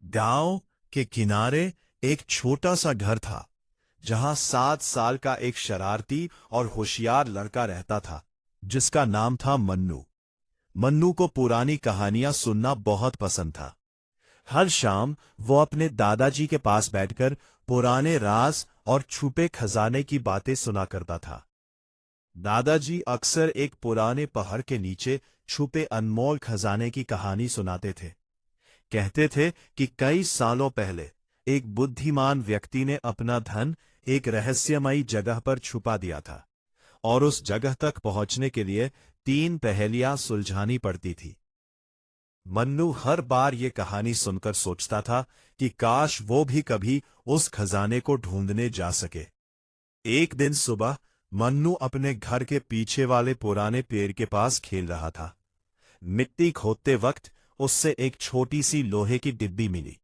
गांव के किनारे एक छोटा सा घर था जहां 7 साल का एक शरारती और होशियार लड़का रहता था जिसका नाम था मन्नू। मन्नू को पुरानी कहानियां सुनना बहुत पसंद था। हर शाम वो अपने दादाजी के पास बैठकर पुराने राज और छुपे खजाने की बातें सुना करता था। दादाजी अक्सर एक पुराने पहाड़ के नीचे छुपे अनमोल खजाने की कहानी सुनाते थे। कहते थे कि कई सालों पहले एक बुद्धिमान व्यक्ति ने अपना धन एक रहस्यमयी जगह पर छुपा दिया था और उस जगह तक पहुंचने के लिए 3 पहेलियां सुलझानी पड़ती थी। मन्नू हर बार ये कहानी सुनकर सोचता था कि काश वो भी कभी उस खजाने को ढूंढने जा सके। एक दिन सुबह मन्नू अपने घर के पीछे वाले पुराने पेड़ के पास खेल रहा था। मिट्टी खोदते वक्त उससे एक छोटी सी लोहे की डिब्बी मिली।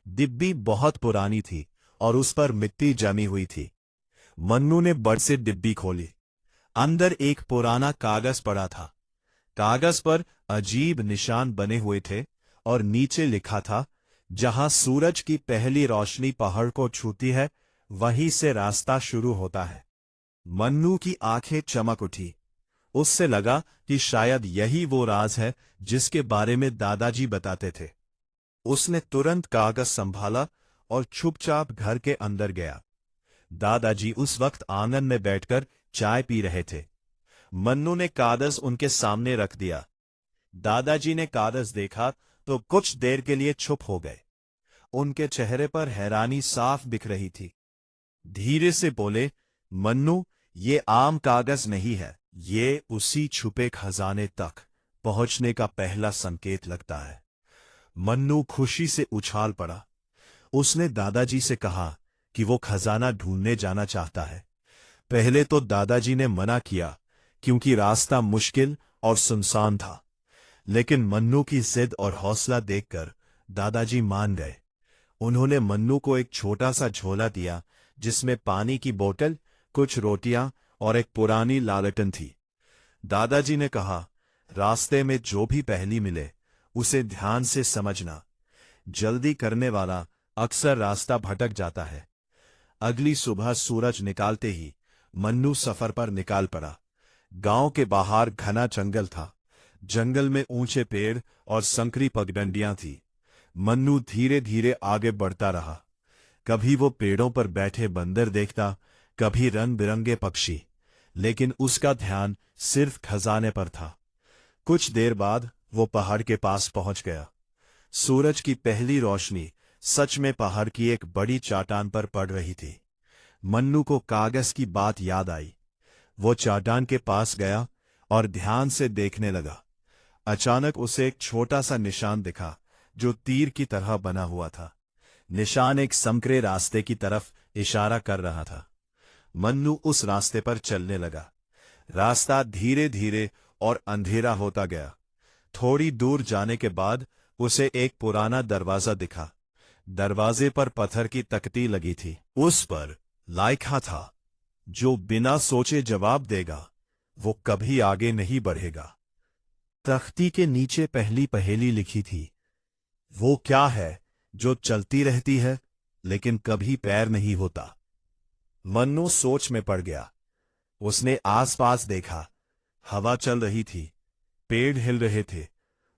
डिब्बी बहुत पुरानी थी और उस पर मिट्टी जमी हुई थी। मन्नू ने बड़ से डिब्बी खोली। अंदर एक पुराना कागज पड़ा था। कागज पर अजीब निशान बने हुए थे और नीचे लिखा था, जहां सूरज की पहली रोशनी पहाड़ को छूती है वहीं से रास्ता शुरू होता है। मन्नू की आंखें चमक उठी। उससे लगा कि शायद यही वो राज है जिसके बारे में दादाजी बताते थे। उसने तुरंत कागज संभाला और चुपचाप घर के अंदर गया। दादाजी उस वक्त आंगन में बैठकर चाय पी रहे थे। मन्नू ने कागज उनके सामने रख दिया। दादाजी ने कागज देखा तो कुछ देर के लिए चुप हो गए। उनके चेहरे पर हैरानी साफ दिख रही थी। धीरे से बोले, मन्नू, ये आम कागज नहीं है, ये उसी छुपे खजाने तक पहुंचने का पहला संकेत लगता है। मन्नू खुशी से उछाल पड़ा। उसने दादाजी से कहा कि वो खजाना ढूंढने जाना चाहता है। पहले तो दादाजी ने मना किया क्योंकि रास्ता मुश्किल और सुनसान था, लेकिन मन्नू की जिद और हौसला देखकर दादाजी मान गए। उन्होंने मन्नू को एक छोटा सा झोला दिया जिसमें पानी की बोतल, कुछ रोटियां और एक पुरानी लालटेन थी। दादाजी ने कहा, रास्ते में जो भी पहेली मिले उसे ध्यान से समझना। जल्दी करने वाला अक्सर रास्ता भटक जाता है। अगली सुबह सूरज निकालते ही मन्नू सफर पर निकाल पड़ा। गांव के बाहर घना जंगल था। जंगल में ऊंचे पेड़ और संकरी पगडंडियां थी। मन्नू धीरे धीरे आगे बढ़ता रहा। कभी वो पेड़ों पर बैठे बंदर देखता, कभी रंग बिरंगे पक्षी, लेकिन उसका ध्यान सिर्फ खजाने पर था। कुछ देर बाद वो पहाड़ के पास पहुंच गया। सूरज की पहली रोशनी सच में पहाड़ की एक बड़ी चट्टान पर पड़ रही थी। मन्नू को कागज की बात याद आई। वो चट्टान के पास गया और ध्यान से देखने लगा। अचानक उसे एक छोटा सा निशान दिखा जो तीर की तरह बना हुआ था। निशान एक संकरे रास्ते की तरफ इशारा कर रहा था। मन्नू उस रास्ते पर चलने लगा। रास्ता धीरे धीरे और अंधेरा होता गया। थोड़ी दूर जाने के बाद उसे एक पुराना दरवाजा दिखा। दरवाजे पर पत्थर की तख्ती लगी थी। उस पर लिखा था, जो बिना सोचे जवाब देगा वो कभी आगे नहीं बढ़ेगा। तख्ती के नीचे पहली पहेली लिखी थी, वो क्या है जो चलती रहती है लेकिन कभी पैर नहीं होता। मन्नू सोच में पड़ गया। उसने आसपास देखा। हवा चल रही थी, पेड़ हिल रहे थे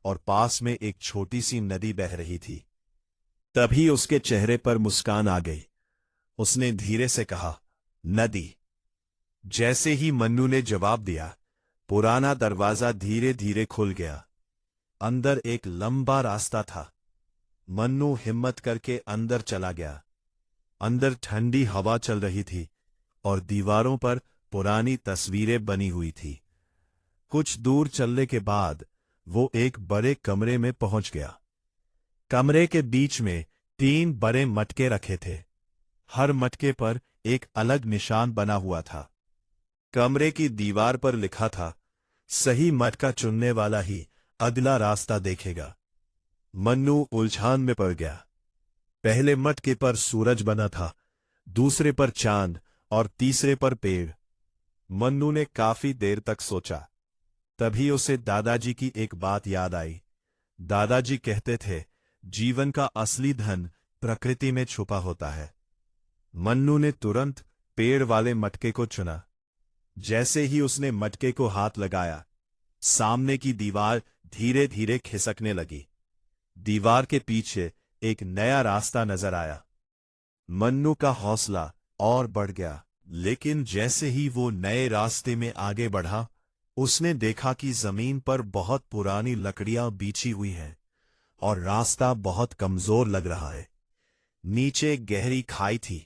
और पास में एक छोटी सी नदी बह रही थी। तभी उसके चेहरे पर मुस्कान आ गई। उसने धीरे से कहा, नदी। जैसे ही मन्नू ने जवाब दिया, पुराना दरवाजा धीरे धीरे खुल गया। अंदर एक लंबा रास्ता था। मन्नू हिम्मत करके अंदर चला गया। अंदर ठंडी हवा चल रही थी और दीवारों पर पुरानी तस्वीरें बनी हुई थी। कुछ दूर चलने के बाद वो एक बड़े कमरे में पहुंच गया। कमरे के बीच में 3 बड़े मटके रखे थे। हर मटके पर एक अलग निशान बना हुआ था। कमरे की दीवार पर लिखा था, सही मटका चुनने वाला ही अगला रास्ता देखेगा। मन्नू उलझन में पड़ गया। पहले मटके पर सूरज बना था, दूसरे पर चांद और तीसरे पर पेड़। मन्नू ने काफी देर तक सोचा। तभी उसे दादाजी की एक बात याद आई। दादाजी कहते थे, जीवन का असली धन प्रकृति में छुपा होता है। मन्नू ने तुरंत पेड़ वाले मटके को चुना। जैसे ही उसने मटके को हाथ लगाया, सामने की दीवार धीरे धीरे खिसकने लगी। दीवार के पीछे एक नया रास्ता नजर आया। मन्नू का हौसला और बढ़ गया, लेकिन जैसे ही वो नए रास्ते में आगे बढ़ा, उसने देखा कि जमीन पर बहुत पुरानी लकड़ियां बिछी हुई हैं और रास्ता बहुत कमजोर लग रहा है। नीचे गहरी खाई थी।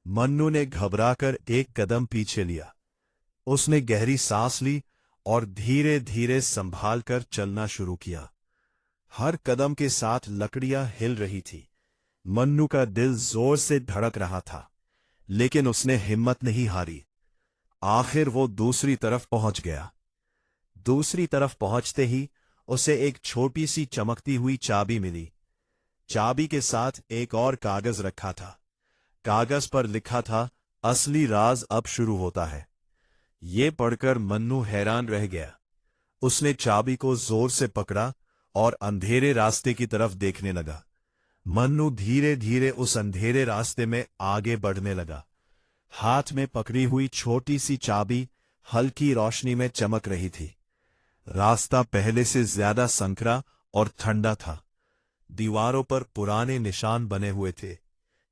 मन्नू ने घबराकर एक कदम पीछे लिया। उसने गहरी सांस ली और धीरे धीरे संभाल कर चलना शुरू किया। हर कदम के साथ लकड़ियां हिल रही थी। मन्नू का दिल जोर से धड़क रहा था, लेकिन उसने हिम्मत नहीं हारी। आखिर वो दूसरी तरफ पहुंच गया। दूसरी तरफ पहुंचते ही उसे एक छोटी सी चमकती हुई चाबी मिली। चाबी के साथ एक और कागज रखा था। कागज पर लिखा था, असली राज अब शुरू होता है। ये पढ़कर मन्नू हैरान रह गया। उसने चाबी को जोर से पकड़ा और अंधेरे रास्ते की तरफ देखने लगा। मन्नू धीरे धीरे उस अंधेरे रास्ते में आगे बढ़ने लगा। हाथ में पकड़ी हुई छोटी सी चाबी हल्की रोशनी में चमक रही थी। रास्ता पहले से ज्यादा संकरा और ठंडा था। दीवारों पर पुराने निशान बने हुए थे,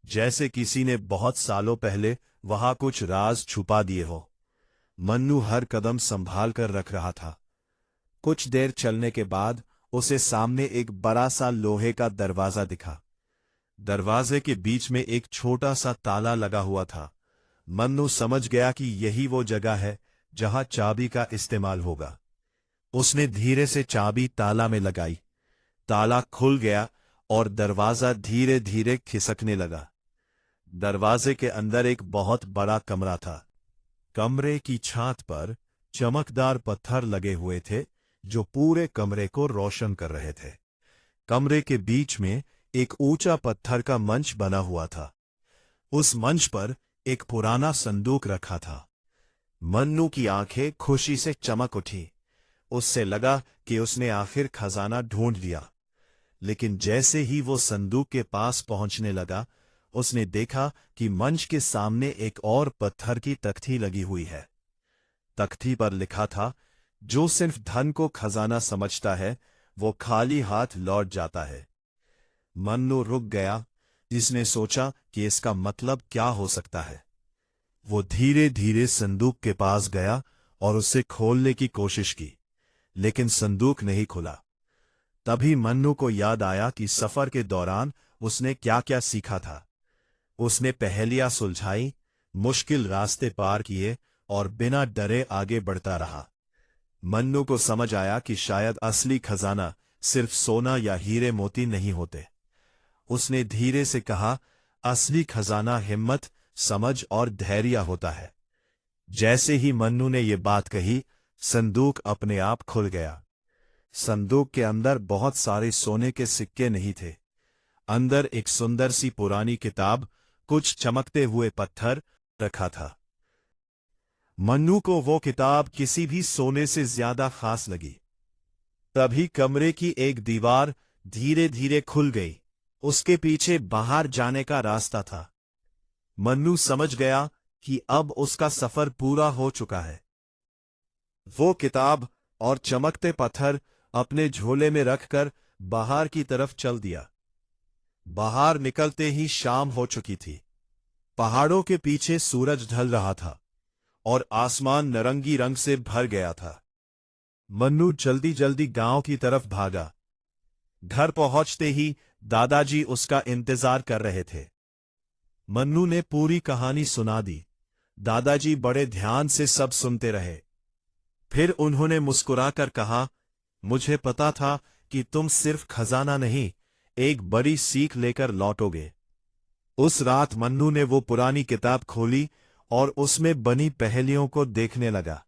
जैसे किसी ने बहुत सालों पहले वहां कुछ राज छुपा दिए हो। मन्नू हर कदम संभाल कर रख रहा था। कुछ देर चलने के बाद उसे सामने एक बड़ा सा लोहे का दरवाजा दिखा। दरवाजे के बीच में एक छोटा सा ताला लगा हुआ था। मन्नू समझ गया कि यही वो जगह है जहां चाबी का इस्तेमाल होगा। उसने धीरे से चाबी ताला में लगाई। ताला खुल गया और दरवाजा धीरे धीरे खिसकने लगा। दरवाजे के अंदर एक बहुत बड़ा कमरा था। कमरे की छत पर चमकदार पत्थर लगे हुए थे, जो पूरे कमरे को रोशन कर रहे थे। कमरे के बीच में एक ऊंचा पत्थर का मंच बना हुआ था। उस मंच पर एक पुराना संदूक रखा था। मन्नू की आंखें खुशी से चमक उठी। उससे लगा कि उसने आखिर खजाना ढूंढ लिया। लेकिन जैसे ही वो संदूक के पास पहुंचने लगा, उसने देखा कि मंच के सामने एक और पत्थर की तख्ती लगी हुई है। तख्ती पर लिखा था, जो सिर्फ धन को खजाना समझता है, वो खाली हाथ लौट जाता है। मन्नू रुक गया। इसने सोचा कि इसका मतलब क्या हो सकता है। वो धीरे धीरे संदूक के पास गया और उसे खोलने की कोशिश की, लेकिन संदूक नहीं खुला। तभी मन्नू को याद आया कि सफर के दौरान उसने क्या क्या सीखा था। उसने पहेलियां सुलझाई, मुश्किल रास्ते पार किए और बिना डरे आगे बढ़ता रहा। मन्नू को समझ आया कि शायद असली खजाना सिर्फ सोना या हीरे मोती नहीं होते। उसने धीरे से कहा, असली खजाना हिम्मत, समझ और धैर्य होता है। जैसे ही मन्नू ने ये बात कही, संदूक अपने आप खुल गया। संदूक के अंदर बहुत सारे सोने के सिक्के नहीं थे। अंदर एक सुंदर सी पुरानी किताब, कुछ चमकते हुए पत्थर रखा था। मन्नू को वो किताब किसी भी सोने से ज्यादा खास लगी। तभी कमरे की एक दीवार धीरे धीरे खुल गई। उसके पीछे बाहर जाने का रास्ता था। मन्नू समझ गया कि अब उसका सफर पूरा हो चुका है। वो किताब और चमकते पत्थर अपने झोले में रखकर बाहर की तरफ चल दिया। बाहर निकलते ही शाम हो चुकी थी। पहाड़ों के पीछे सूरज ढल रहा था और आसमान नारंगी रंग से भर गया था। मन्नू जल्दी जल्दी गांव की तरफ भागा। घर पहुंचते ही दादाजी उसका इंतजार कर रहे थे। मन्नू ने पूरी कहानी सुना दी। दादाजी बड़े ध्यान से सब सुनते रहे। फिर उन्होंने मुस्कुराकर कहा, मुझे पता था कि तुम सिर्फ खजाना नहीं, एक बड़ी सीख लेकर लौटोगे। उस रात मन्नू ने वो पुरानी किताब खोली और उसमें बनी पहेलियों को देखने लगा।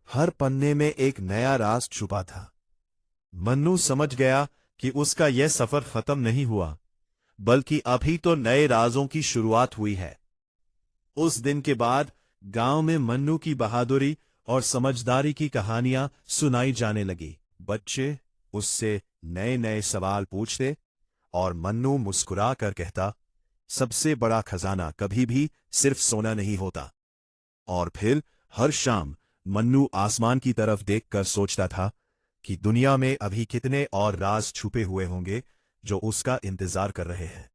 हर पन्ने में एक नया राज छुपा था। मन्नू समझ गया कि उसका यह सफर खत्म नहीं हुआ, बल्कि अभी तो नए राजों की शुरुआत हुई है। उस दिन के बाद गांव में मन्नू की बहादुरी और समझदारी की कहानियां सुनाई जाने लगी। बच्चे उससे नए नए सवाल पूछते और मन्नू मुस्कुरा कर कहता, सबसे बड़ा खजाना कभी भी सिर्फ सोना नहीं होता। और फिर हर शाम मन्नू आसमान की तरफ देखकर सोचता था कि दुनिया में अभी कितने और राज छुपे हुए होंगे जो उसका इंतजार कर रहे हैं।